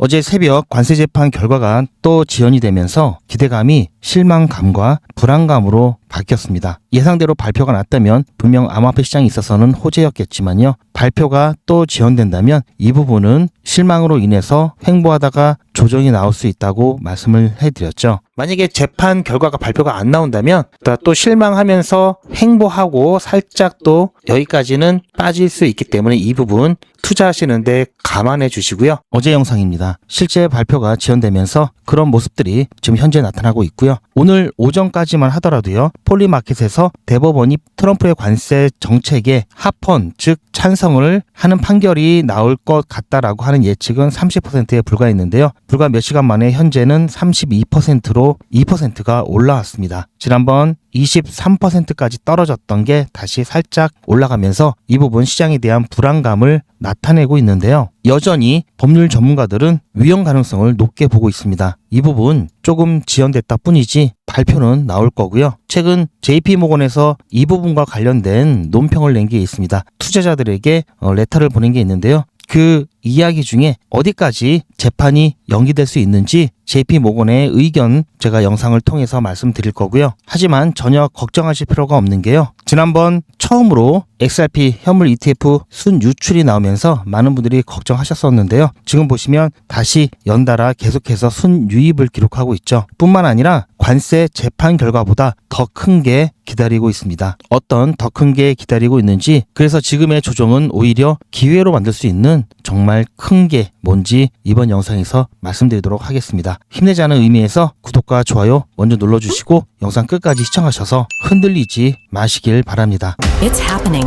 어제 새벽 관세 재판 결과가 또 지연이 되면서 기대감이 실망감과 불안감으로 바뀌었습니다. 예상대로 발표가 났다면 분명 암호화폐 시장에 있어서는 호재였겠지만요. 발표가 또 지연된다면 이 부분은 실망으로 인해서 횡보하다가 조정이 나올 수 있다고 말씀을 해드렸죠. 만약에 재판 결과가 발표가 안 나온다면 또 실망하면서 횡보하고 살짝 또 여기까지는 빠질 수 있기 때문에 이 부분 투자하시는데 감안해 주시고요. 어제 영상입니다. 실제 발표가 지연되면서 그런 모습들이 지금 현재 나타나고 있고요. 오늘 오전까지만 하더라도요. 폴리마켓에서 대법원이 트럼프의 관세 정책에 합헌, 즉 찬성을 하는 판결이 나올 것 같다라고 하는 예측은 30%에 불과했는데요. 불과 몇 시간 만에 현재는 32%로 2%가 올라왔습니다. 지난번 23%까지 떨어졌던 게 다시 살짝 올라가면서 이 부분 시장에 대한 불안감을 나타내고 있는데요. 여전히 법률 전문가들은 위험 가능성을 높게 보고 있습니다. 이 부분 조금 지연됐다 뿐이지 발표는 나올 거고요. 최근 JP모건에서 이 부분과 관련된 논평을 낸 게 있습니다. 투자자들에게 레터를 보낸 게 있는데요. 그 이야기 중에 어디까지 재판이 연기될 수 있는지 JP모건의 의견 제가 영상을 통해서 말씀드릴 거고요. 하지만 전혀 걱정하실 필요가 없는 게요. 지난번 처음으로 XRP 현물 ETF 순 유출이 나오면서 많은 분들이 걱정하셨었는데요. 지금 보시면 다시 연달아 계속해서 순 유입을 기록하고 있죠. 뿐만 아니라 관세 재판 결과보다 더 큰 게 기다리고 있습니다. 어떤 더 큰 게 기다리고 있는지, 그래서 지금의 조정은 오히려 기회로 만들 수 있는 정말 큰 게 뭔지 이번 영상에서 말씀드리도록 하겠습니다. 힘내자는 의미에서 구독과 좋아요 먼저 눌러주시고 영상 끝까지 시청하셔서 흔들리지 마시길 바랍니다. It's happening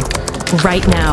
right now.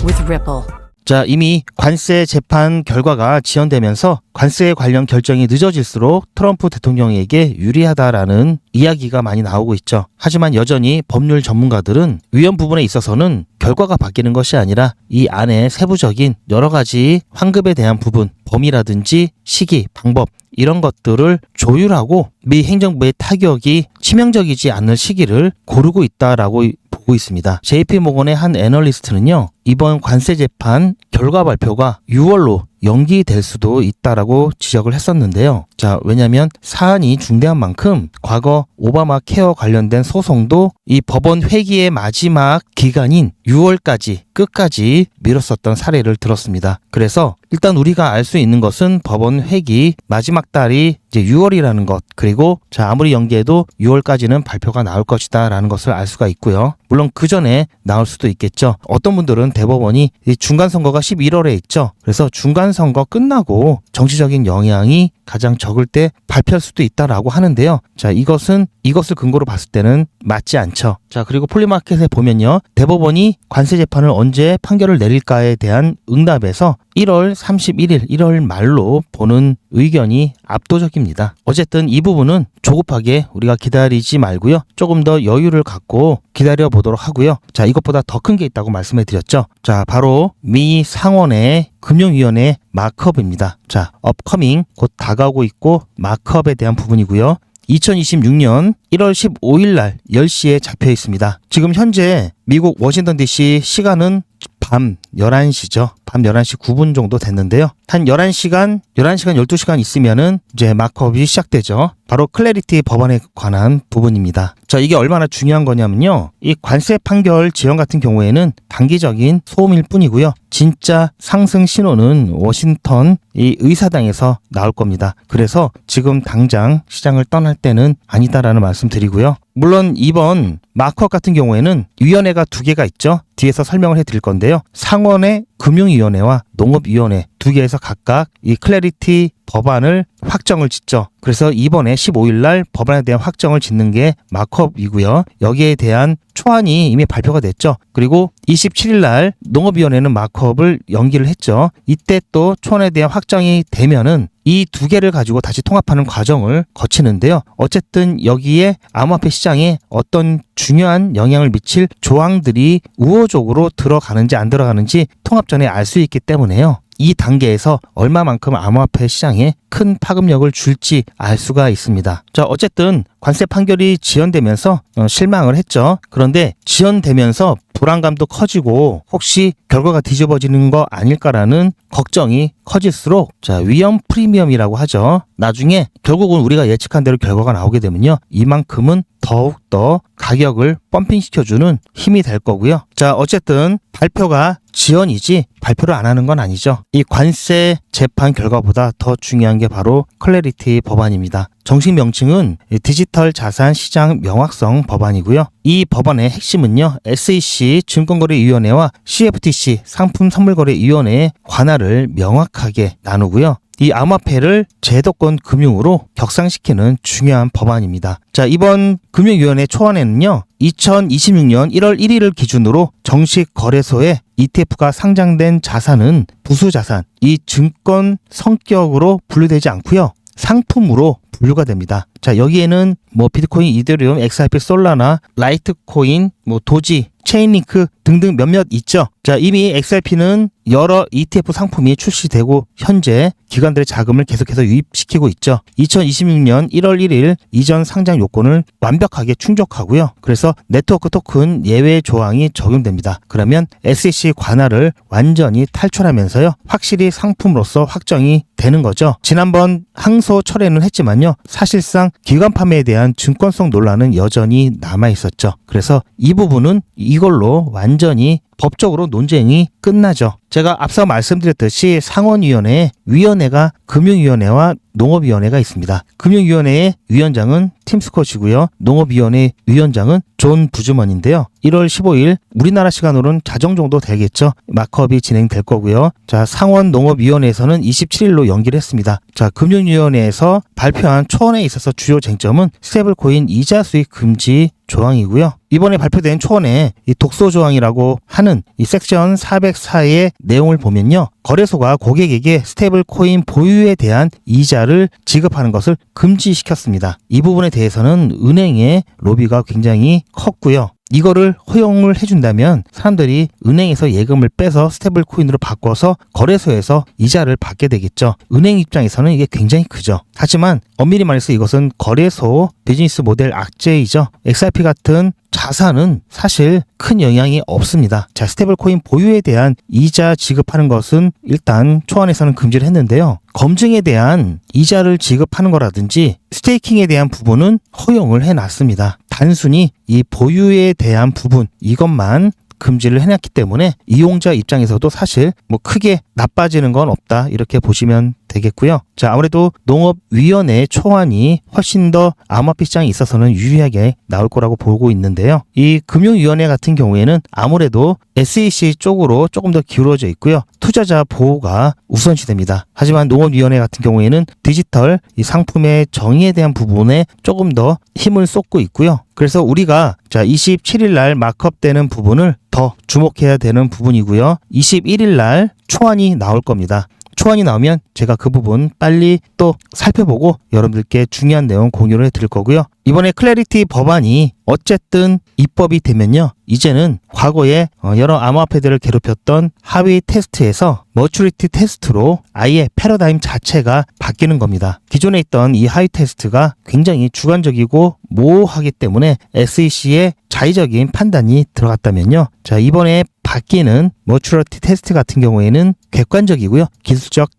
With Ripple. 자, 이미 관세 재판 결과가 지연되면서 관세에 관련 결정이 늦어질수록 트럼프 대통령에게 유리하다라는 이야기가 많이 나오고 있죠. 하지만 여전히 법률 전문가들은 위험 부분에 있어서는 결과가 바뀌는 것이 아니라 이 안에 세부적인 여러 가지 환급에 대한 부분, 범위라든지 시기, 방법 이런 것들을 조율하고 미 행정부의 타격이 치명적이지 않을 시기를 고르고 있다라고 보고 있습니다. JP모건의 한 애널리스트는요. 이번 관세 재판 결과 발표가 6월로 연기될 수도 있다라고 지적을 했었는데요. 자, 왜냐하면 사안이 중대한 만큼 과거 오바마 케어 관련된 소송도 이 법원 회기의 마지막 기간인 6월까지 끝까지 미뤘었던 사례를 들었습니다. 그래서 일단 우리가 알 수 있는 것은 법원 회기 마지막 달이 이제 6월이라는 것, 그리고 자 아무리 연기해도 6월까지는 발표가 나올 것이다 라는 것을 알 수가 있고요. 물론 그 전에 나올 수도 있겠죠. 어떤 분들은 대법원이 이 중간선거가 11월에 있죠. 그래서 중간선거 끝나고 정치적인 영향이 가장 적을 때 발표할 수도 있다라고 하는데요. 자, 이것을 근거로 봤을 때는 맞지 않죠. 자, 그리고 폴리마켓에 보면요. 대법원이 관세 재판을 언제 판결을 내릴까에 대한 응답에서 1월 31일, 1월 말로 보는 의견이 압도적입니다. 어쨌든 이 부분은 조급하게 우리가 기다리지 말고요. 조금 더 여유를 갖고 기다려 보도록 하고요. 자, 이것보다 더 큰 게 있다고 말씀해 드렸죠. 자, 바로 미 상원의 금융위원회 마크업입니다. 자, 업커밍 곧 다가오고 있고 마크업에 대한 부분이고요. 2026년 1월 15일 날 10시에 잡혀 있습니다. 지금 현재 미국 워싱턴 DC 시간은 밤 11시죠. 밤 11시 9분 정도 됐는데요. 한 11시간 12시간 있으면은 이제 마크업이 시작되죠. 바로 클래리티 법안에 관한 부분입니다. 자, 이게 얼마나 중요한 거냐면요. 이 관세 판결 지연 같은 경우에는 단기적인 소음일 뿐이고요. 진짜 상승 신호는 워싱턴 이 의사당에서 나올 겁니다. 그래서 지금 당장 시장을 떠날 때는 아니다라는 말씀 드리고요. 물론 이번 마크업 같은 경우에는 위원회가 두 개가 있죠. 뒤에서 설명을 해드릴 건데요. 상원의 금융위원회와 농업위원회 두 개에서 각각 이 클래리티 법안을 확정을 짓죠. 그래서 이번에 15일 날 법안에 대한 확정을 짓는 게 마크업이고요. 여기에 대한 초안이 이미 발표가 됐죠. 그리고 27일 날 농업위원회는 마크업을 연기를 했죠. 이때 또 초안에 대한 확정이 되면은 이 두 개를 가지고 다시 통합하는 과정을 거치는데요. 어쨌든 여기에 암호화폐 시장에 어떤 중요한 영향을 미칠 조항들이 우호적으로 들어가는지 안 들어가는지 통합 전에 알 수 있기 때문에요. 이 단계에서 얼마만큼 암호화폐 시장에 큰 파급력을 줄지 알 수가 있습니다. 자, 어쨌든 관세 판결이 지연되면서 실망을 했죠. 그런데 지연되면서 불안감도 커지고 혹시 결과가 뒤집어지는 거 아닐까라는 걱정이 커질수록 자, 위험 프리미엄이라고 하죠. 나중에 결국은 우리가 예측한 대로 결과가 나오게 되면요. 이만큼은 더욱더 가격을 펌핑시켜주는 힘이 될 거고요. 자, 어쨌든 발표가 지연이지 발표를 안 하는 건 아니죠. 이 관세 재판 결과보다 더 중요한 게 바로 클래리티 법안입니다. 정식 명칭은 디지털 자산 시장 명확성 법안이고요. 이 법안의 핵심은요. SEC 증권거래위원회와 CFTC 상품선물거래위원회의 관할을 명확하게 나누고요. 이 암호화폐를 제도권 금융으로 격상시키는 중요한 법안입니다. 자, 이번 금융위원회 초안에는요. 2026년 1월 1일을 기준으로 정식 거래소에 ETF가 상장된 자산은 부수자산, 이 증권 성격으로 분류되지 않고요. 상품으로 분류가 됩니다. 자, 여기에는 비트코인, 이더리움, XRP, 솔라나, 라이트코인, 도지, 체인링크 등등 몇몇 있죠. 자, 이미 XRP는 여러 ETF 상품이 출시되고 현재 기관들의 자금을 계속해서 유입시키고 있죠. 2026년 1월 1일 이전 상장 요건을 완벽하게 충족하고요. 그래서 네트워크 토큰 예외 조항이 적용됩니다. 그러면 SEC 관할을 완전히 탈출하면서요. 확실히 상품으로서 확정이 되는 거죠. 지난번 항소 철회는 했지만요. 사실상 기관 판매에 대한 증권성 논란은 여전히 남아 있었죠. 그래서 이 부분은 이걸로 완전히 법적으로 논쟁이 끝나죠. 제가 앞서 말씀드렸듯이 상원위원회에 위원회가 금융위원회와 농업위원회가 있습니다. 금융위원회의 위원장은 팀 스콧이고요. 농업위원회 위원장은 존 부즈먼인데요. 1월 15일 우리나라 시간으로는 자정 정도 되겠죠. 마크업이 진행될 거고요. 자, 상원 농업위원회에서는 27일로 연기를 했습니다. 자, 금융위원회에서 발표한 초안에 있어서 주요 쟁점은 스테이블코인 이자 수익 금지 조항이고요. 이번에 발표된 초안에 이 독소 조항이라고 하는 이 섹션 404의 내용을 보면요. 거래소가 고객에게 스테이블 코인 보유에 대한 이자를 지급하는 것을 금지시켰습니다. 이 부분에 대해서는 은행의 로비가 굉장히 컸고요. 이거를 허용을 해준다면 사람들이 은행에서 예금을 빼서 스테이블 코인으로 바꿔서 거래소에서 이자를 받게 되겠죠. 은행 입장에서는 이게 굉장히 크죠. 하지만 엄밀히 말해서 이것은 거래소 비즈니스 모델 악재이죠. XRP 같은 자산은 사실 큰 영향이 없습니다. 자, 스테이블 코인 보유에 대한 이자 지급하는 것은 일단 초안에서는 금지를 했는데요. 검증에 대한 이자를 지급하는 거라든지 스테이킹에 대한 부분은 허용을 해놨습니다. 단순히 이 보유에 대한 부분 이것만 금지를 해놨기 때문에 이용자 입장에서도 사실 크게 나빠지는 건 없다 이렇게 보시면 되겠고요. 자, 아무래도 농업위원회 초안이 훨씬 더 암호화폐 시장에 있어서는 유리하게 나올 거라고 보고 있는데요. 이 금융위원회 같은 경우에는 아무래도 SEC 쪽으로 조금 더 기울어져 있고요. 투자자 보호가 우선시됩니다. 하지만 농업위원회 같은 경우에는 디지털 이 상품의 정의에 대한 부분에 조금 더 힘을 쏟고 있고요. 그래서 우리가 27일 날 마크업되는 부분을 더 주목해야 되는 부분이고요. 21일 날 초안이 나올 겁니다. 초안이 나오면 제가 그 부분 빨리 또 살펴보고 여러분들께 중요한 내용 공유를 해드릴 거고요. 이번에 클래리티 법안이 어쨌든 입법이 되면요. 이제는 과거에 여러 암호화폐들을 괴롭혔던 하위 테스트에서 머추리티 테스트로 아예 패러다임 자체가 바뀌는 겁니다. 기존에 있던 이 하위 테스트가 굉장히 주관적이고 모호하기 때문에 SEC의 자의적인 판단이 들어갔다면요. 자, 이번에 바뀌는 머추리티 테스트 같은 경우에는 객관적이고요. 기술적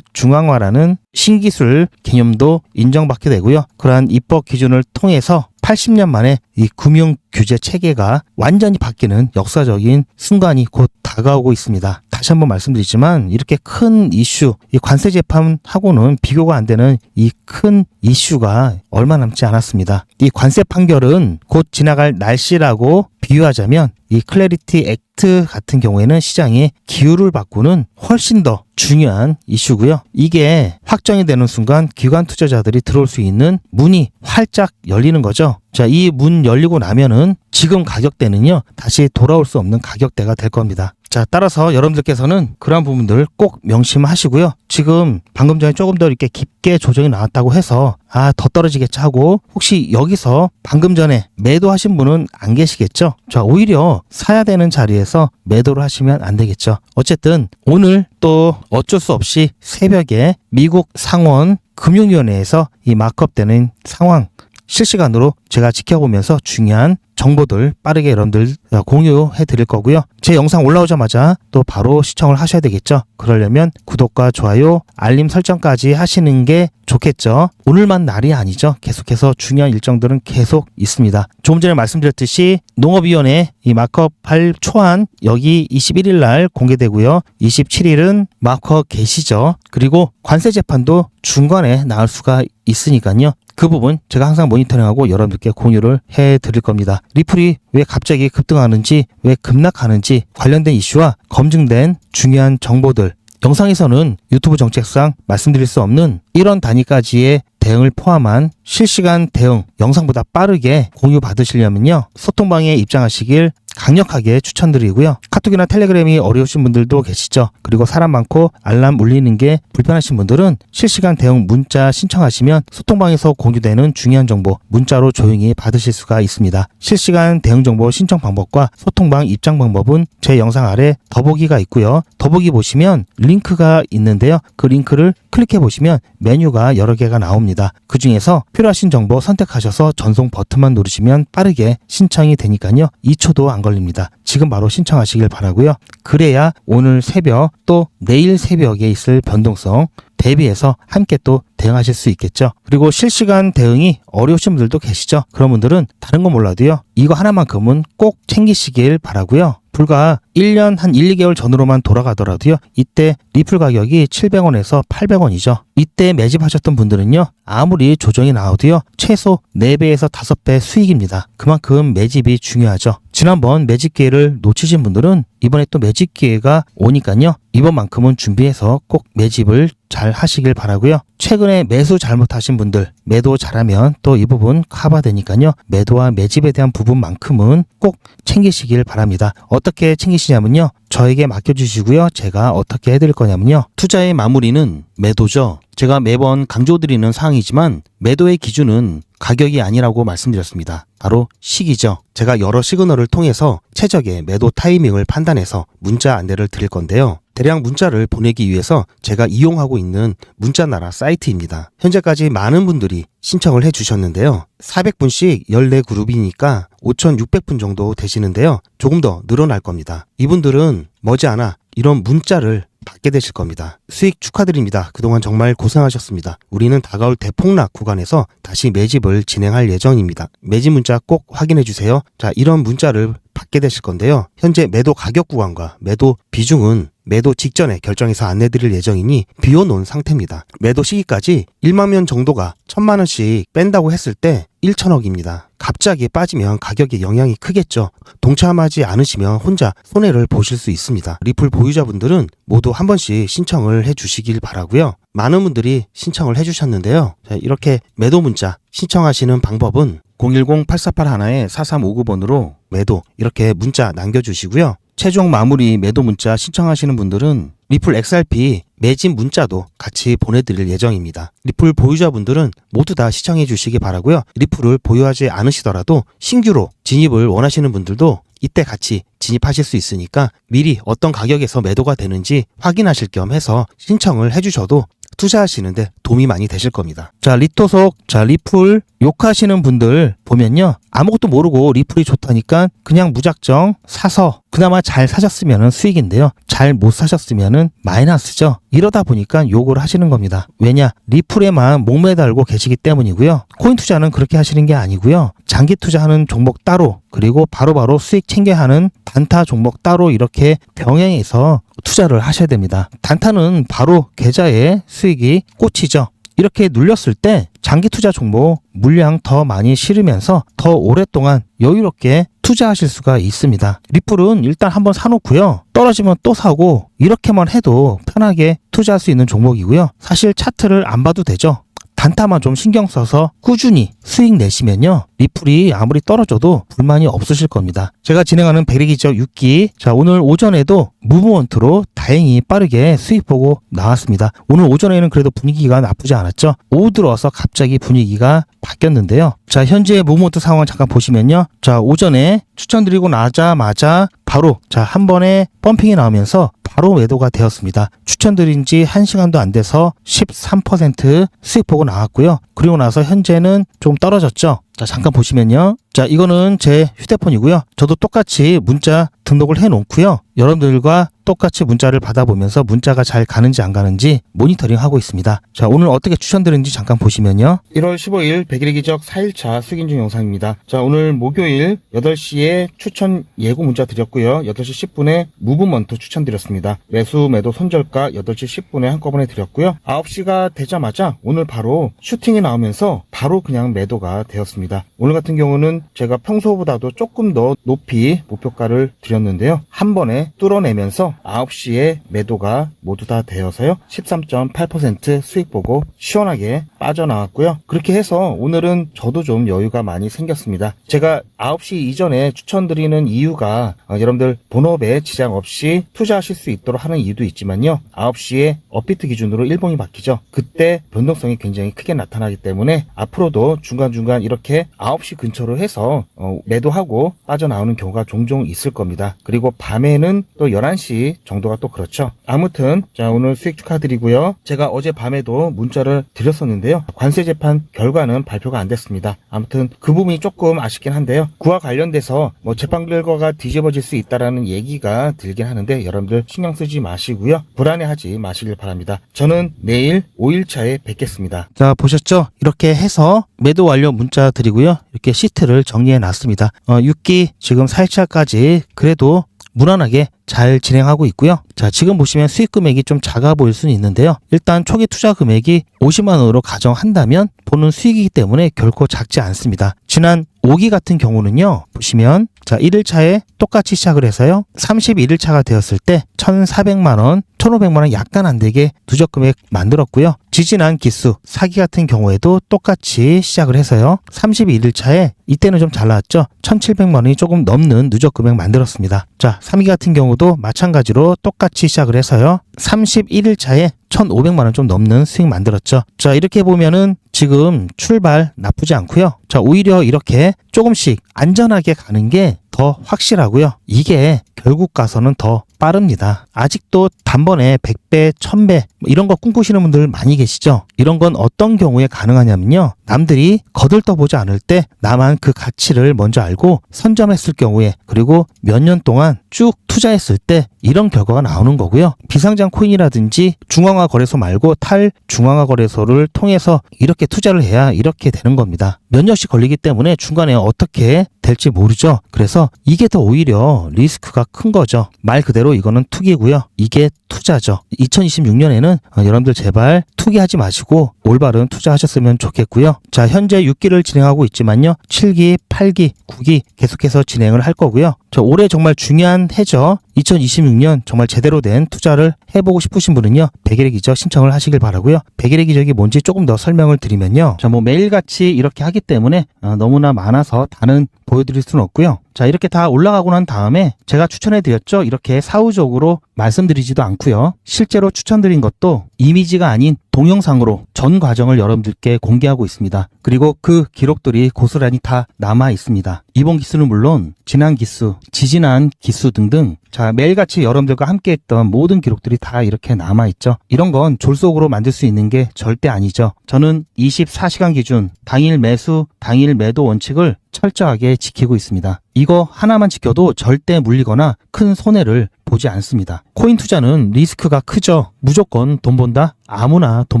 탈중앙화라는 신기술 개념도 인정받게 되고요. 그러한 입법 기준을 통해서 80년 만에 이 금융 규제 체계가 완전히 바뀌는 역사적인 순간이 곧 다가오고 있습니다. 다시 한번 말씀드리지만 이렇게 큰 이슈, 이 관세 재판하고는 비교가 안 되는 이 큰 이슈가 얼마 남지 않았습니다. 이 관세 판결은 곧 지나갈 날씨라고 비유하자면 이 클래리티 액트 같은 경우에는 시장의 기후를 바꾸는 훨씬 더 중요한 이슈고요. 이게 확정이 되는 순간 기관 투자자들이 들어올 수 있는 문이 활짝 열리는 거죠. 자, 이 문 열리고 나면은 지금 가격대는요, 다시 돌아올 수 없는 가격대가 될 겁니다. 자, 따라서 여러분들께서는 그런 부분들 꼭 명심하시고요. 지금 방금 전에 조금 더 이렇게 깊게 조정이 나왔다고 해서 더 떨어지겠지 하고 혹시 여기서 방금 전에 매도하신 분은 안 계시겠죠? 자, 오히려 사야 되는 자리에서 매도를 하시면 안 되겠죠. 어쨌든 오늘 또 어쩔 수 없이 새벽에 미국 상원 금융위원회에서 이 마크업되는 상황 실시간으로 제가 지켜보면서 중요한 정보들 빠르게 여러분들 공유해 드릴 거고요. 제 영상 올라오자마자 또 바로 시청을 하셔야 되겠죠. 그러려면 구독과 좋아요, 알림 설정까지 하시는 게 좋겠죠. 오늘만 날이 아니죠. 계속해서 중요한 일정들은 계속 있습니다. 조금 전에 말씀드렸듯이 농업위원회 이 마크업 할 초안 여기 21일 날 공개되고요. 27일은 마크업 개시죠. 그리고 관세 재판도 중간에 나올 수가 있으니까요. 그 부분 제가 항상 모니터링하고 여러분들께 공유를 해드릴 겁니다. 리플이 왜 갑자기 급등하는지, 왜 급락하는지 관련된 이슈와 검증된 중요한 정보들, 영상에서는 유튜브 정책상 말씀드릴 수 없는 1원 단위까지의 대응을 포함한 실시간 대응 영상보다 빠르게 공유 받으시려면요. 소통방에 입장하시길 강력하게 추천드리고요. 카톡이나 텔레그램이 어려우신 분들도 계시죠. 그리고 사람 많고 알람 울리는 게 불편하신 분들은 실시간 대응 문자 신청하시면 소통방에서 공유되는 중요한 정보 문자로 조용히 받으실 수가 있습니다. 실시간 대응 정보 신청 방법과 소통방 입장 방법은 제 영상 아래 더보기가 있고요. 더보기 보시면 링크가 있는데요. 그 링크를 클릭해 보시면 메뉴가 여러 개가 나옵니다. 그 중에서 필요하신 정보 선택하셔서 전송 버튼만 누르시면 빠르게 신청이 되니까요. 2초도 안 걸립니다. 지금 바로 신청하시길 바라고요. 그래야 오늘 새벽 또 내일 새벽에 있을 변동성 대비해서 함께 또 대응하실 수 있겠죠. 그리고 실시간 대응이 어려우신 분들도 계시죠. 그런 분들은 다른 건 몰라도요. 이거 하나만큼은 꼭 챙기시길 바라고요. 불과 1년 한 1, 2개월 전으로만 돌아가더라도요. 이때 리플 가격이 700원에서 800원이죠. 이때 매집하셨던 분들은요. 아무리 조정이 나와도요. 최소 4배에서 5배 수익입니다. 그만큼 매집이 중요하죠. 지난번 매집 기회를 놓치신 분들은 이번에 또 매집 기회가 오니까요. 이번만큼은 준비해서 꼭 매집을 잘 하시길 바라고요. 최근에 매수 잘못하신 분들 매도 잘하면 또 이 부분 커버되니까요. 매도와 매집에 대한 부분만큼은 꼭 챙기시길 바랍니다. 어떻게 챙기시냐면요. 저에게 맡겨주시고요. 제가 어떻게 해드릴 거냐면요. 투자의 마무리는 매도죠. 제가 매번 강조드리는 사항이지만 매도의 기준은 가격이 아니라고 말씀드렸습니다. 바로 시기죠. 제가 여러 시그널을 통해서 최적의 매도 타이밍을 판단해서 문자 안내를 드릴 건데요. 대량 문자를 보내기 위해서 제가 이용하고 있는 문자나라 사이트입니다. 현재까지 많은 분들이 신청을 해주셨는데요. 400분씩 14그룹이니까 5,600분 정도 되시는데요. 조금 더 늘어날 겁니다. 이분들은 머지않아 이런 문자를 받게 되실 겁니다. 수익 축하드립니다. 그동안 정말 고생하셨습니다. 우리는 다가올 대폭락 구간에서 다시 매집을 진행할 예정입니다. 매집 문자 꼭 확인해 주세요. 자, 이런 문자를 받게 되실 건데요. 현재 매도 가격 구간과 매도 비중은 매도 직전에 결정해서 안내드릴 예정이니 비워놓은 상태입니다. 매도 시기까지 1만 명 정도가 1,000만 원씩 뺀다고 했을 때 1천억입니다. 갑자기 빠지면 가격에 영향이 크겠죠. 동참하지 않으시면 혼자 손해를 보실 수 있습니다. 리플 보유자분들은 모두 한 번씩 신청을 해주시길 바라고요. 많은 분들이 신청을 해주셨는데요. 자, 이렇게 매도 문자 신청하시는 방법은 010-8481-4359번으로 매도 이렇게 문자 남겨주시고요. 최종 마무리 매도 문자 신청하시는 분들은 리플 XRP 매집 문자도 같이 보내드릴 예정입니다. 리플 보유자분들은 모두 다 시청해 주시기 바라고요. 리플을 보유하지 않으시더라도 신규로 진입을 원하시는 분들도 이때 같이 진입하실 수 있으니까 미리 어떤 가격에서 매도가 되는지 확인하실 겸 해서 신청을 해주셔도 투자하시는데 도움이 많이 되실 겁니다. 자, 리토속, 자, 리플 욕하시는 분들 보면요. 아무것도 모르고 리플이 좋다니까 그냥 무작정 사서 그나마 잘 사셨으면 수익인데요. 잘 못 사셨으면 마이너스죠. 이러다 보니까 욕을 하시는 겁니다. 왜냐? 리플에만 목매달고 계시기 때문이고요. 코인 투자는 그렇게 하시는 게 아니고요. 장기 투자하는 종목 따로 그리고 바로바로 수익 챙겨야 하는 단타 종목 따로 이렇게 병행해서 투자를 하셔야 됩니다. 단타는 바로 계좌에 수익이 꽂히죠. 이렇게 눌렸을 때 장기 투자 종목 물량 더 많이 실으면서 더 오랫동안 여유롭게 투자하실 수가 있습니다. 리플은 일단 한번 사놓고요. 떨어지면 또 사고 이렇게만 해도 편하게 투자할 수 있는 종목이고요. 사실 차트를 안 봐도 되죠. 단타만 좀 신경 써서 꾸준히 수익 내시면요. 리플이 아무리 떨어져도 불만이 없으실 겁니다. 제가 진행하는 백리기적 6기. 자, 오늘 오전에도 무브먼트로 다행히 빠르게 수익 보고 나왔습니다. 오늘 오전에는 그래도 분위기가 나쁘지 않았죠. 오후 들어와서 갑자기 분위기가 바뀌었는데요. 자, 현재 무브먼트 상황 잠깐 보시면요. 자, 오전에 추천드리고 나자마자 바로 자, 한 번에 펌핑이 나오면서 바로 매도가 되었습니다. 추천드린 지 1시간도 안 돼서 13% 수익 보고 나왔고요. 그리고 나서 현재는 좀 떨어졌죠. 자, 잠깐 보시면요. 자, 이거는 제 휴대폰이고요. 저도 똑같이 문자 등록을 해 놓고요. 여러분들과 똑같이 문자를 받아보면서 문자가 잘 가는지 안 가는지 모니터링 하고 있습니다. 자, 오늘 어떻게 추천드리는지 잠깐 보시면요. 1월 15일 100일의 기적 4일차 수익 인증 영상입니다. 자, 오늘 목요일 8시에 추천 예고 문자 드렸고요. 8시 10분에 무브먼트 추천드렸습니다. 매수 매도 손절가 8시 10분에 한꺼번에 드렸고요. 9시가 되자마자 오늘 바로 슈팅이 나오면서 바로 그냥 매도가 되었습니다. 오늘 같은 경우는 제가 평소보다도 조금 더 높이 목표가를 드렸는데요. 한 번에 뚫어내면서 9시에 매도가 모두 다 되어서요. 13.8% 수익 보고 시원하게 빠져나왔고요. 그렇게 해서 오늘은 저도 좀 여유가 많이 생겼습니다. 제가 9시 이전에 추천드리는 이유가 여러분들 본업에 지장 없이 투자하실 수 있도록 하는 이유도 있지만요. 9시에 업비트 기준으로 일봉이 바뀌죠. 그때 변동성이 굉장히 크게 나타나기 때문에 앞으로도 중간중간 이렇게 9시 근처로 해서 매도하고 빠져나오는 경우가 종종 있을 겁니다. 그리고 밤에는 또 11시 정도가 또 그렇죠. 아무튼 자, 오늘 수익 축하드리고요. 제가 어제 밤에도 문자를 드렸었는데요. 관세 재판 결과는 발표가 안 됐습니다. 아무튼 그 부분이 조금 아쉽긴 한데요. 그와 관련돼서 재판 결과가 뒤집어질 수 있다라는 얘기가 들긴 하는데 여러분들 신경 쓰지 마시고요. 불안해하지 마시길 바랍니다. 저는 내일 5일차에 뵙겠습니다. 자, 보셨죠? 이렇게 해서 매도 완료 문자 드리고요. 이렇게 시트를 정리해 놨습니다. 6기 지금 4일차까지 그래도 무난하게 잘 진행하고 있고요. 자, 지금 보시면 수익 금액이 좀 작아 보일 수는 있는데요. 일단 초기 투자 금액이 50만 원으로 가정한다면 보는 수익이기 때문에 결코 작지 않습니다. 지난 5기 같은 경우는요. 보시면 자, 1일차에 똑같이 시작을 해서요. 31일차가 되었을 때 1,400만 원, 1,500만 원 약간 안 되게 누적 금액 만들었고요. 지지난 기수 4기 같은 경우에도 똑같이 시작을 해서요. 31일차에 이때는 좀 잘 나왔죠. 1,700만 원이 조금 넘는 누적 금액 만들었습니다. 자, 3기 같은 경우도 마찬가지로 똑같이 시작을 해서요. 31일차에 1,500만 원 좀 넘는 수익 만들었죠. 자, 이렇게 보면은 지금 출발 나쁘지 않고요. 자, 오히려 이렇게 조금씩 안전하게 가는 게 더 확실하고요. 이게 결국 가서는 더 빠릅니다. 아직도 단번에 100배, 1000배 이런 거 꿈꾸시는 분들 많이 계시죠? 이런 건 어떤 경우에 가능하냐면요. 남들이 거들떠보지 않을 때 나만 그 가치를 먼저 알고 선점했을 경우에 그리고 몇 년 동안 쭉 투자했을 때 이런 결과가 나오는 거고요. 비상장 코인이라든지 중앙화 거래소 말고 탈중앙화 거래소를 통해서 이렇게 투자를 해야 이렇게 되는 겁니다. 몇 년씩 걸리기 때문에 중간에 어떻게 될지 모르죠. 그래서 이게 더 오히려 리스크가 큰 거죠. 말 그대로 이거는 투기고요. 이게 투자죠. 2026년에는 여러분들 제발 투기하지 마시고 올바른 투자하셨으면 좋겠고요. 자, 현재 6기를 진행하고 있지만요. 7기, 8기, 9기 계속해서 진행을 할 거고요. 자, 올해 정말 중요한 해죠. 2026년 정말 제대로 된 투자를 해보고 싶으신 분은요. 100일의 기적 신청을 하시길 바라고요. 100일의 기적이 뭔지 조금 더 설명을 드리면요. 자, 매일같이 이렇게 하기 때문에 너무나 많아서 다는 보여드릴 수는 없고요. 자, 이렇게 다 올라가고 난 다음에 제가 추천해드렸죠. 이렇게 사후적으로 말씀드리지도 않고요. 실제로 추천드린 것도 이미지가 아닌 동영상으로 전 과정을 여러분들께 공개하고 있습니다. 그리고 그 기록들이 고스란히 다 남아 있습니다. 이번 기수는 물론 지난 기수, 지지난 기수 등등 자, 매일같이 여러분들과 함께했던 모든 기록들이 다 이렇게 남아있죠. 이런 건 졸속으로 만들 수 있는 게 절대 아니죠. 저는 24시간 기준 당일 매수, 당일 매도 원칙을 철저하게 지키고 있습니다. 이거 하나만 지켜도 절대 물리거나 큰 손해를 보지 않습니다. 코인 투자는 리스크가 크죠. 무조건 돈 번다? 아무나 돈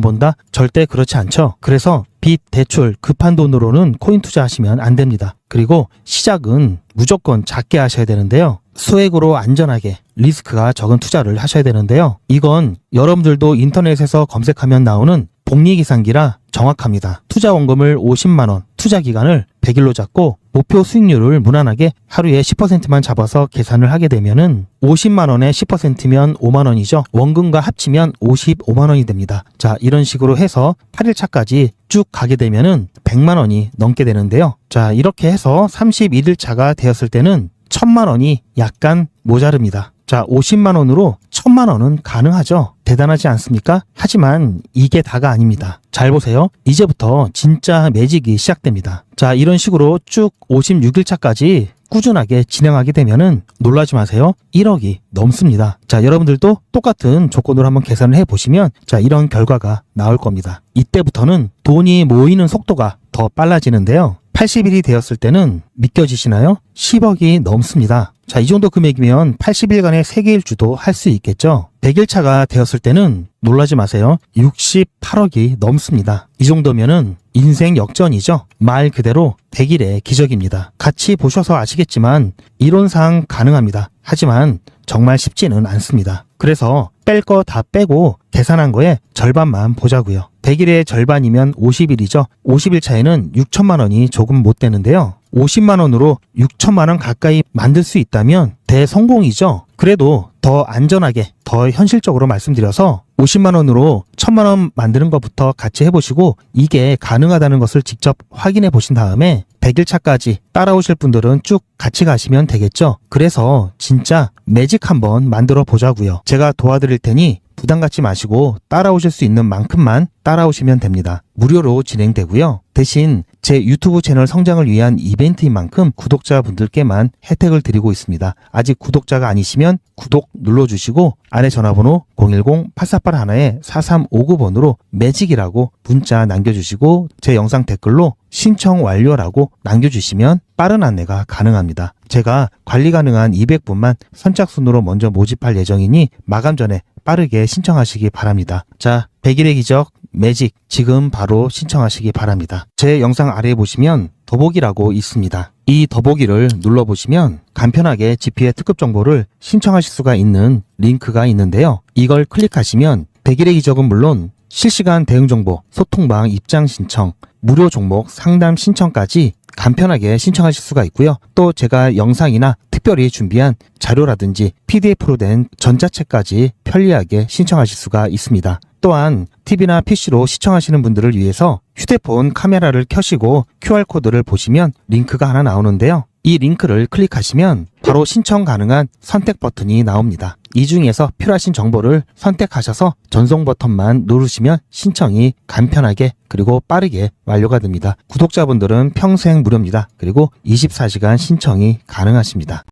번다? 절대 그렇지 않죠. 그래서 빚, 대출, 급한 돈으로는 코인 투자하시면 안 됩니다. 그리고 시작은 무조건 작게 하셔야 되는데요. 소액으로 안전하게 리스크가 적은 투자를 하셔야 되는데요. 이건 여러분들도 인터넷에서 검색하면 나오는 복리계산기라 정확합니다. 투자 원금을 50만 원, 투자 기간을 100일로 잡고 목표 수익률을 무난하게 하루에 10%만 잡아서 계산을 하게 되면은 50만 원에 10%면 5만 원이죠. 원금과 합치면 55만 원이 됩니다. 자, 이런 식으로 해서 8일차까지 쭉 가게 되면은 100만 원이 넘게 되는데요. 자, 이렇게 해서 31일차가 되었을 때는 1000만 원이 약간 모자릅니다. 자, 50만 원으로 1000만 원은 가능하죠. 대단하지 않습니까? 하지만 이게 다가 아닙니다. 잘 보세요. 이제부터 진짜 매직이 시작됩니다. 자, 이런 식으로 쭉 56일차까지 꾸준하게 진행하게 되면은 놀라지 마세요. 1억이 넘습니다. 자, 여러분들도 똑같은 조건으로 한번 계산을 해보시면 자, 이런 결과가 나올 겁니다. 이때부터는 돈이 모이는 속도가 더 빨라지는데요. 80일이 되었을 때는 믿겨지시나요? 10억이 넘습니다. 자, 이 정도 금액이면 80일간의 세계 일주도 할 수 있겠죠. 100일차가 되었을 때는 놀라지 마세요. 68억이 넘습니다. 이 정도면은 인생 역전이죠. 말 그대로 100일의 기적입니다. 같이 보셔서 아시겠지만 이론상 가능합니다. 하지만 정말 쉽지는 않습니다. 그래서 뺄 거 다 빼고 계산한 거에 절반만 보자고요. 100일의 절반이면 50일이죠. 50일 차에는 6천만 원이 조금 못 되는데요. 50만 원으로 6천만 원 가까이 만들 수 있다면 대성공이죠. 그래도 더 안전하게, 더 현실적으로 말씀드려서 50만 원으로 1000만 원 만드는 것부터 같이 해보시고 이게 가능하다는 것을 직접 확인해 보신 다음에 100일 차까지 따라오실 분들은 쭉 같이 가시면 되겠죠. 그래서 진짜 매직 한번 만들어 보자고요. 제가 도와드릴 테니 부담 갖지 마시고 따라오실 수 있는 만큼만 따라오시면 됩니다. 무료로 진행되고요. 대신 제 유튜브 채널 성장을 위한 이벤트인 만큼 구독자분들께만 혜택을 드리고 있습니다. 아직 구독자가 아니시면 구독 눌러주시고 안에 전화번호 010-8481-4359번으로 매직이라고 문자 남겨주시고 제 영상 댓글로 신청 완료라고 남겨주시면 빠른 안내가 가능합니다. 제가 관리 가능한 200분만 선착순으로 먼저 모집할 예정이니 마감 전에 빠르게 신청하시기 바랍니다. 자, 100일의 기적 매직 지금 바로 신청하시기 바랍니다. 제 영상 아래에 보시면 더보기라고 있습니다. 이 더보기를 눌러보시면 간편하게 GP의 특급 정보를 신청하실 수가 있는 링크가 있는데요. 이걸 클릭하시면 100일의 기적은 물론 실시간 대응 정보, 소통방 입장 신청, 무료 종목 상담 신청까지 간편하게 신청하실 수가 있고요. 또 제가 영상이나 특별히 준비한 자료라든지 PDF로 된 전자책까지 편리하게 신청하실 수가 있습니다. 또한 TV나 PC로 시청하시는 분들을 위해서 휴대폰 카메라를 켜시고 QR코드를 보시면 링크가 하나 나오는데요. 이 링크를 클릭하시면 바로 신청 가능한 선택 버튼이 나옵니다. 이 중에서 필요하신 정보를 선택하셔서 전송 버튼만 누르시면 신청이 간편하게 그리고 빠르게 완료가 됩니다. 구독자분들은 평생 무료입니다. 그리고 24시간 신청이 가능하십니다.